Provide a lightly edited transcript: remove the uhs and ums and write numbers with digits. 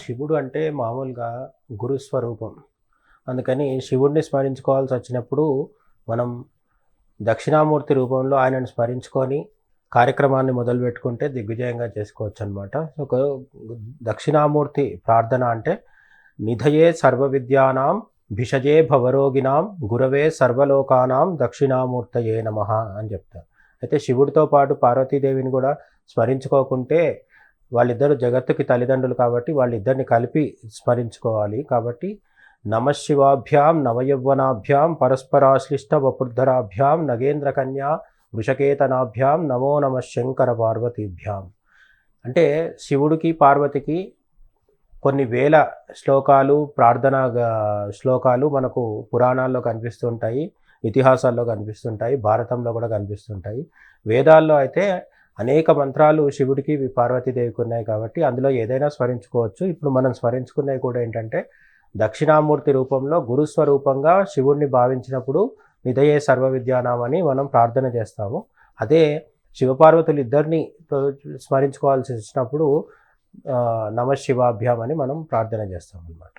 శివుడు అంటే మామూలుగా గురుస్వరూపం. అందుకని శివుడిని స్మరించుకోవాల్సి వచ్చినప్పుడు మనం దక్షిణామూర్తి రూపంలో ఆయనను స్మరించుకొని కార్యక్రమాన్ని మొదలుపెట్టుకుంటే దిగ్విజయంగా చేసుకోవచ్చనమాట. ఒక దక్షిణామూర్తి ప్రార్థన అంటే నిధయే సర్వ విద్యానాం భిషజే భవరోగిణాం గురవే సర్వలోకానాం దక్షిణామూర్తయే నమః అని చెప్తారు. అయితే శివుడితో పాటు పార్వతీదేవిని కూడా స్మరించుకోకుంటే వాళ్ళిద్దరు జగత్తుకి తల్లిదండ్రులు కాబట్టి వాళ్ళిద్దరిని కలిపి స్మరించుకోవాలి. కాబట్టి నమశివాభ్యాం నవయౌవనాభ్యాం పరస్పరాశ్లిష్ట వపుర్ధరాభ్యాం నగేంద్రకన్యా వృషకేతనాభ్యాం నమో నమ శంకర పార్వతీభ్యాం. అంటే శివుడికి పార్వతికి కొన్ని వేల శ్లోకాలు ప్రార్థనా శ్లోకాలు మనకు పురాణాల్లో కనిపిస్తుంటాయి, ఇతిహాసాల్లో కనిపిస్తుంటాయి, భారతంలో కూడా కనిపిస్తుంటాయి. వేదాల్లో అయితే అనేక మంత్రాలు శివుడికి పార్వతీదేవికి ఉన్నాయి కాబట్టి అందులో ఏదైనా స్మరించుకోవచ్చు. ఇప్పుడు మనం స్మరించుకునేవి కూడా ఏంటంటే దక్షిణామూర్తి రూపంలో గురుస్వరూపంగా శివుడిని భావించినప్పుడు నిధయే సర్వ విద్యానామని మనం ప్రార్థన చేస్తాము. అదే శివపార్వతులు ఇద్దరిని స్మరించుకోవాల్సి వచ్చినప్పుడు నమ శివాభ్యాం అని మనం ప్రార్థన చేస్తాం అన్నమాట.